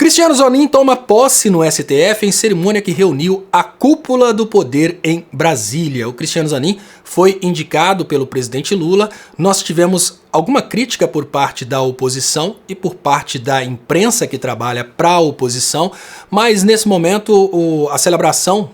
Cristiano Zanin toma posse no STF em cerimônia que reuniu a cúpula do poder em Brasília. O Cristiano Zanin foi indicado pelo presidente Lula. Nós tivemos alguma crítica por parte da oposição e por parte da imprensa que trabalha para a oposição, mas nesse momento a celebração,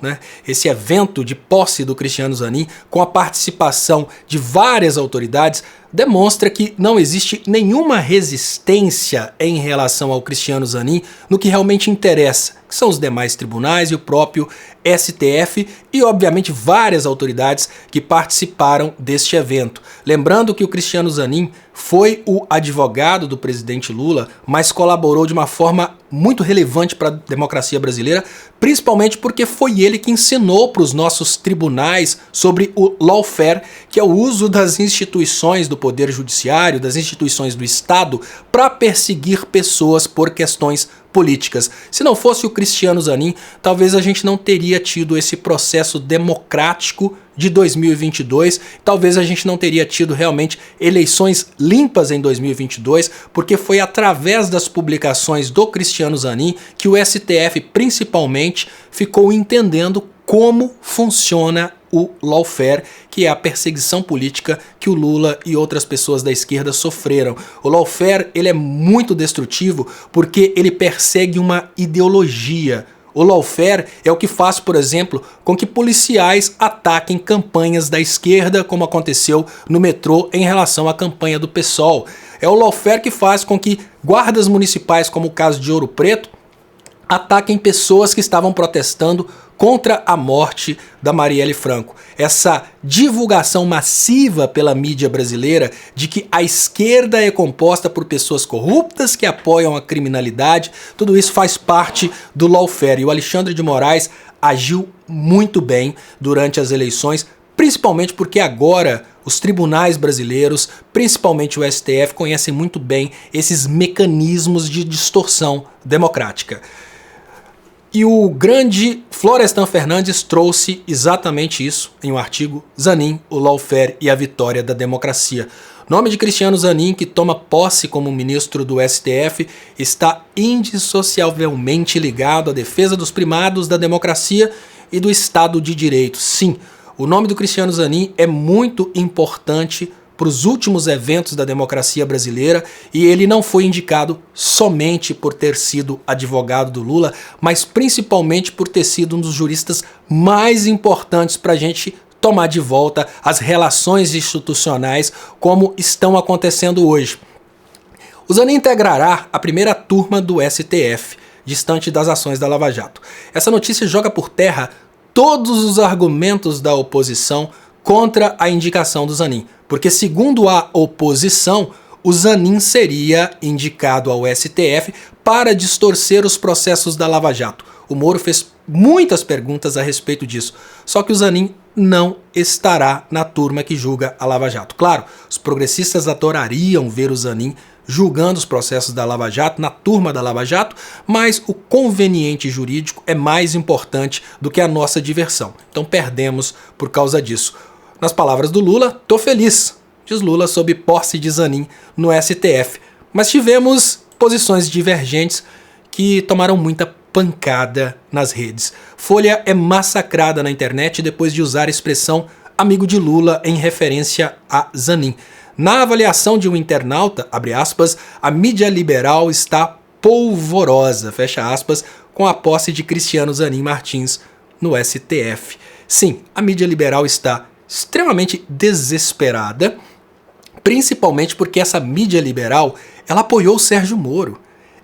esse evento de posse do Cristiano Zanin, com a participação de várias autoridades, demonstra que não existe nenhuma resistência em relação ao Cristiano Zanin no que realmente interessa, que são os demais tribunais e o próprio STF e, obviamente, várias autoridades que participaram deste evento. Lembrando que o Cristiano Zanin foi o advogado do presidente Lula, mas colaborou de uma forma muito relevante para a democracia brasileira, principalmente porque foi ele que ensinou para os nossos tribunais sobre o lawfare, que é o uso das instituições do Poder Judiciário, das instituições do Estado, para perseguir pessoas por questões políticas. Se não fosse o Cristiano Zanin, talvez a gente não teria tido esse processo democrático de 2022, talvez a gente não teria tido realmente eleições limpas em 2022, porque foi através das publicações do Cristiano Zanin que o STF principalmente ficou entendendo como funciona o lawfare, que é a perseguição política que o Lula e outras pessoas da esquerda sofreram. O lawfare, ele é muito destrutivo porque ele persegue uma ideologia. O lawfare é o que faz, por exemplo, com que policiais ataquem campanhas da esquerda, como aconteceu no metrô em relação à campanha do PSOL. É o lawfare que faz com que guardas municipais, como o caso de Ouro Preto, ataquem pessoas que estavam protestando contra a morte da Marielle Franco. Essa divulgação massiva pela mídia brasileira de que a esquerda é composta por pessoas corruptas que apoiam a criminalidade, tudo isso faz parte do lawfare. E o Alexandre de Moraes agiu muito bem durante as eleições, principalmente porque agora os tribunais brasileiros, principalmente o STF, conhecem muito bem esses mecanismos de distorção democrática. E o grande Florestan Fernandes trouxe exatamente isso em um artigo: Zanin, o lawfare e a vitória da democracia. O nome de Cristiano Zanin, que toma posse como ministro do STF, está indissociavelmente ligado à defesa dos primados da democracia e do Estado de Direito. Sim, o nome do Cristiano Zanin é muito importante para os últimos eventos da democracia brasileira, e ele não foi indicado somente por ter sido advogado do Lula, mas principalmente por ter sido um dos juristas mais importantes para a gente tomar de volta as relações institucionais como estão acontecendo hoje. O Zanin integrará a primeira turma do STF, distante das ações da Lava Jato. Essa notícia joga por terra todos os argumentos da oposição contra a indicação do Zanin, porque segundo a oposição, o Zanin seria indicado ao STF para distorcer os processos da Lava Jato. O Moro fez muitas perguntas a respeito disso, só que o Zanin não estará na turma que julga a Lava Jato. Claro, os progressistas adorariam ver o Zanin julgando os processos da Lava Jato, na turma da Lava Jato, mas o conveniente jurídico é mais importante do que a nossa diversão. Então perdemos por causa disso. Nas palavras do Lula, tô feliz, diz Lula sob posse de Zanin no STF. Mas tivemos posições divergentes que tomaram muita pancada nas redes. Folha é massacrada na internet depois de usar a expressão amigo de Lula em referência a Zanin. Na avaliação de um internauta, abre aspas, a mídia liberal está polvorosa, fecha aspas, com a posse de Cristiano Zanin Martins no STF. Sim, a mídia liberal está extremamente desesperada, principalmente porque essa mídia liberal, ela apoiou o Sérgio Moro.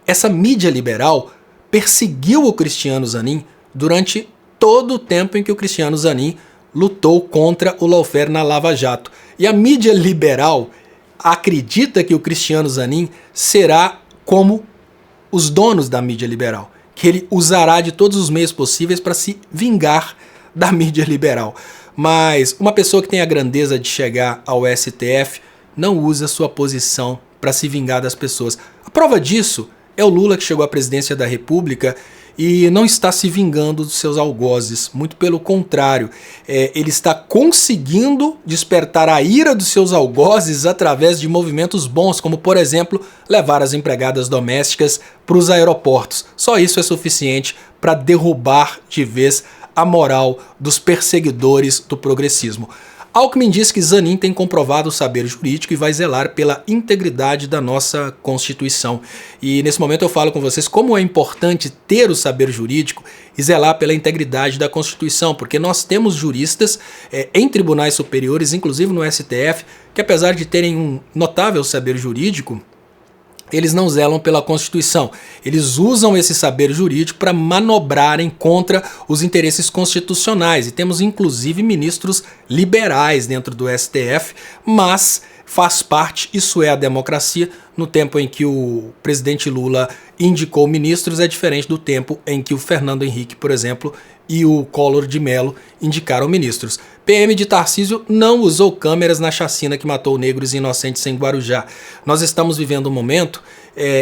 Essa mídia liberal perseguiu o Cristiano Zanin durante todo o tempo em que o Cristiano Zanin lutou contra o lawfare na Lava Jato. E a mídia liberal acredita que o Cristiano Zanin será como os donos da mídia liberal, que ele usará de todos os meios possíveis para se vingar da mídia liberal. Mas uma pessoa que tem a grandeza de chegar ao STF não usa sua posição para se vingar das pessoas. A prova disso é o Lula, que chegou à presidência da República e não está se vingando dos seus algozes, muito pelo contrário, ele está conseguindo despertar a ira dos seus algozes através de movimentos bons, como por exemplo, levar as empregadas domésticas para os aeroportos. Só isso é suficiente para derrubar de vez a moral dos perseguidores do progressismo. Alckmin diz que Zanin tem comprovado o saber jurídico e vai zelar pela integridade da nossa Constituição. E nesse momento eu falo com vocês como é importante ter o saber jurídico e zelar pela integridade da Constituição, porque nós temos juristas em tribunais superiores, inclusive no STF, que apesar de terem um notável saber jurídico, eles não zelam pela Constituição. Eles usam esse saber jurídico para manobrarem contra os interesses constitucionais. E temos inclusive ministros liberais dentro do STF, mas faz parte, isso é a democracia. No tempo em que o presidente Lula indicou ministros é diferente do tempo em que o Fernando Henrique, por exemplo, e o Collor de Mello indicaram ministros. PM de Tarcísio não usou câmeras na chacina que matou negros inocentes em Guarujá. Nós estamos vivendo um momento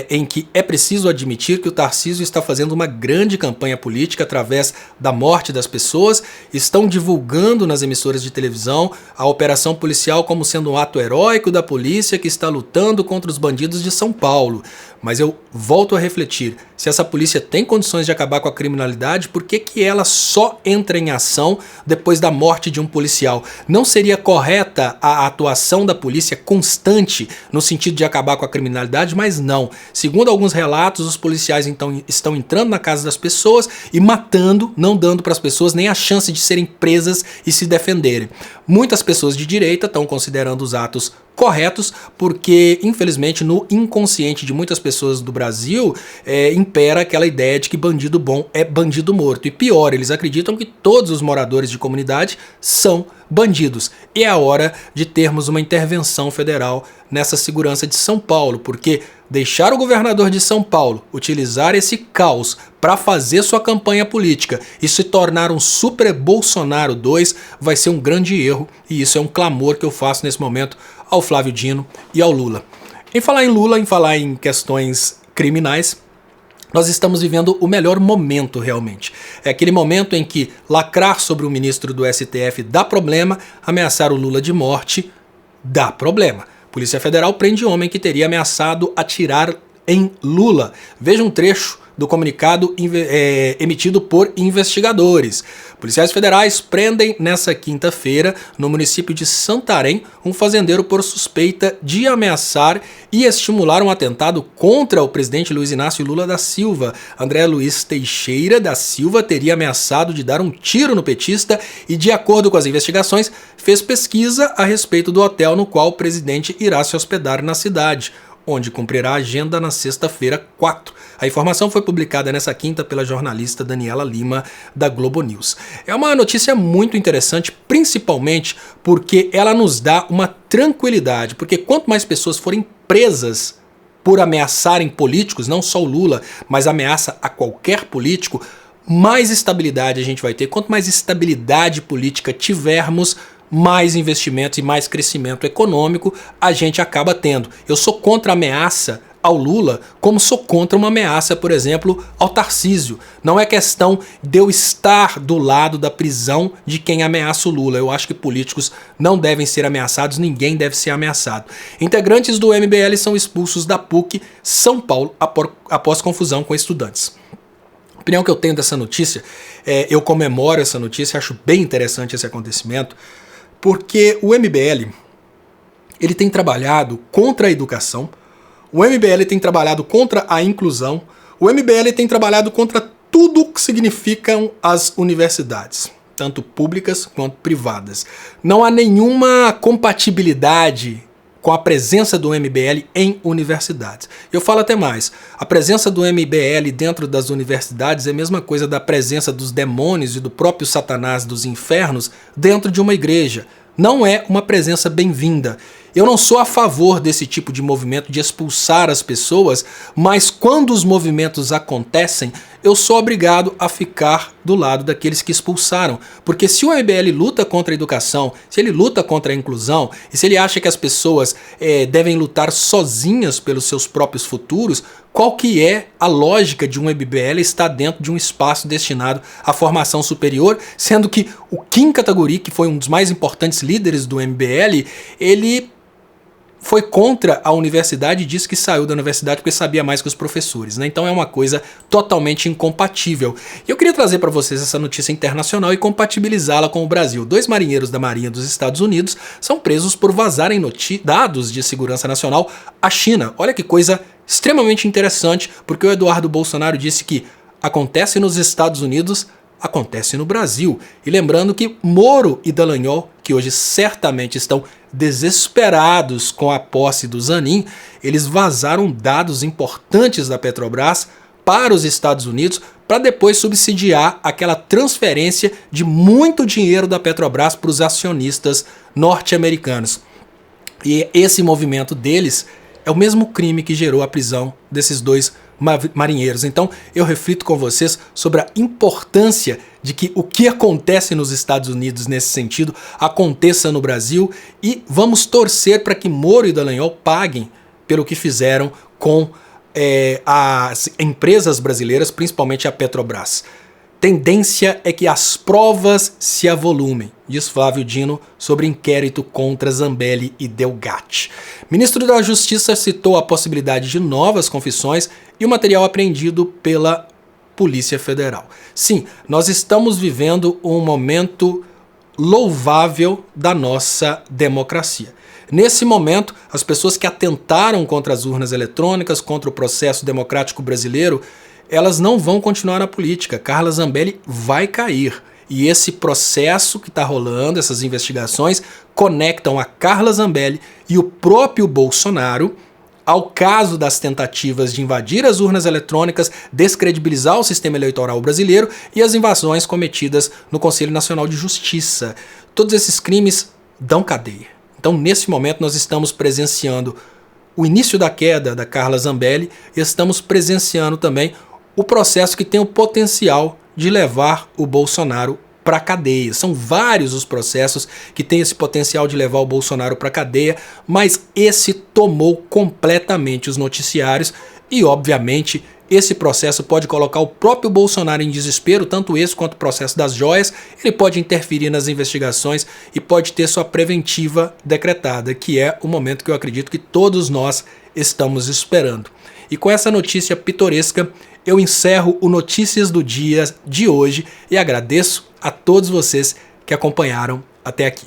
em que é preciso admitir que o Tarcísio está fazendo uma grande campanha política através da morte das pessoas, estão divulgando nas emissoras de televisão a operação policial como sendo um ato heróico da polícia que está lutando contra os bandidos de São Paulo. Mas eu volto a refletir, se essa polícia tem condições de acabar com a criminalidade, por que ela só entra em ação depois da morte de um policial? Não seria correta a atuação da polícia constante no sentido de acabar com a criminalidade? Mas não. Segundo alguns relatos, os policiais então estão entrando na casa das pessoas e matando, não dando para as pessoas nem a chance de serem presas e se defenderem. Muitas pessoas de direita estão considerando os atos corretos, porque infelizmente no inconsciente de muitas pessoas do Brasil impera aquela ideia de que bandido bom é bandido morto. E pior, eles acreditam que todos os moradores de comunidade são bandidos. E é a hora de termos uma intervenção federal nessa segurança de São Paulo, porque deixar o governador de São Paulo utilizar esse caos para fazer sua campanha política e se tornar um super Bolsonaro 2 vai ser um grande erro, e isso é um clamor que eu faço nesse momento ao Flávio Dino e ao Lula. Em falar em Lula, em falar em questões criminais, nós estamos vivendo o melhor momento realmente. É aquele momento em que lacrar sobre o ministro do STF dá problema, ameaçar o Lula de morte dá problema. Polícia Federal prende homem que teria ameaçado atirar em Lula. Veja um trecho do comunicado emitido por investigadores. Policiais federais prendem nessa quinta-feira, no município de Santarém, um fazendeiro por suspeita de ameaçar e estimular um atentado contra o presidente Luiz Inácio Lula da Silva. André Luiz Teixeira da Silva teria ameaçado de dar um tiro no petista e, de acordo com as investigações, fez pesquisa a respeito do hotel no qual o presidente irá se hospedar na cidade, onde cumprirá a agenda na sexta-feira 4. A informação foi publicada nessa quinta pela jornalista Daniela Lima, da Globo News. É uma notícia muito interessante, principalmente porque ela nos dá uma tranquilidade, porque quanto mais pessoas forem presas por ameaçarem políticos, não só o Lula, mas ameaça a qualquer político, mais estabilidade a gente vai ter. Quanto mais estabilidade política tivermos, mais investimentos e mais crescimento econômico a gente acaba tendo. Eu sou contra a ameaça ao Lula, como sou contra uma ameaça, por exemplo, ao Tarcísio. Não é questão de eu estar do lado da prisão de quem ameaça o Lula. Eu acho que políticos não devem ser ameaçados, ninguém deve ser ameaçado. Integrantes do MBL são expulsos da PUC São Paulo após confusão com estudantes. A opinião que eu tenho dessa notícia, eu comemoro essa notícia, acho bem interessante esse acontecimento, porque o MBL ele tem trabalhado contra a educação, o MBL tem trabalhado contra a inclusão, o MBL tem trabalhado contra tudo que significam as universidades, tanto públicas quanto privadas. Não há nenhuma compatibilidade com a presença do MBL em universidades. Eu falo até mais, a presença do MBL dentro das universidades é a mesma coisa da presença dos demônios e do próprio Satanás dos infernos dentro de uma igreja. Não é uma presença bem-vinda. Eu não sou a favor desse tipo de movimento de expulsar as pessoas, mas quando os movimentos acontecem, eu sou obrigado a ficar do lado daqueles que expulsaram. Porque se o MBL luta contra a educação, se ele luta contra a inclusão, e se ele acha que as pessoas devem lutar sozinhas pelos seus próprios futuros, qual que é a lógica de um MBL estar dentro de um espaço destinado à formação superior, sendo que o Kim Kataguiri, que foi um dos mais importantes líderes do MBL, ele foi contra a universidade e disse que saiu da universidade porque sabia mais que os professores, né? Então é uma coisa totalmente incompatível. E eu queria trazer para vocês essa notícia internacional e compatibilizá-la com o Brasil. 2 marinheiros da Marinha dos Estados Unidos são presos por vazarem dados de segurança nacional à China. Olha que coisa extremamente interessante, porque o Eduardo Bolsonaro disse que acontece nos Estados Unidos, acontece no Brasil. E lembrando que Moro e Dallagnol, que hoje certamente estão desesperados com a posse do Zanin, eles vazaram dados importantes da Petrobras para os Estados Unidos para depois subsidiar aquela transferência de muito dinheiro da Petrobras para os acionistas norte-americanos. E esse movimento deles é o mesmo crime que gerou a prisão desses 2 marinheiros. Então eu reflito com vocês sobre a importância de que o que acontece nos Estados Unidos nesse sentido aconteça no Brasil, e vamos torcer para que Moro e Dallagnol paguem pelo que fizeram com as empresas brasileiras, principalmente a Petrobras. Tendência é que as provas se avolumem, diz Flávio Dino sobre inquérito contra Zambelli e Delgatti. Ministro da Justiça citou a possibilidade de novas confissões e o material apreendido pela Polícia Federal. Sim, nós estamos vivendo um momento louvável da nossa democracia. Nesse momento, as pessoas que atentaram contra as urnas eletrônicas, contra o processo democrático brasileiro, elas não vão continuar na política. Carla Zambelli vai cair. E esse processo que está rolando, essas investigações, conectam a Carla Zambelli e o próprio Bolsonaro ao caso das tentativas de invadir as urnas eletrônicas, descredibilizar o sistema eleitoral brasileiro e as invasões cometidas no Conselho Nacional de Justiça. Todos esses crimes dão cadeia. Então, nesse momento, nós estamos presenciando o início da queda da Carla Zambelli e estamos presenciando também o processo que tem o potencial de levar o Bolsonaro para a cadeia. São vários os processos que têm esse potencial de levar o Bolsonaro para a cadeia, mas esse tomou completamente os noticiários e, obviamente, esse processo pode colocar o próprio Bolsonaro em desespero, tanto esse quanto o processo das joias. Ele pode interferir nas investigações e pode ter sua preventiva decretada, que é o momento que eu acredito que todos nós estamos esperando. E com essa notícia pitoresca, eu encerro o Notícias do Dia de hoje e agradeço a todos vocês que acompanharam até aqui.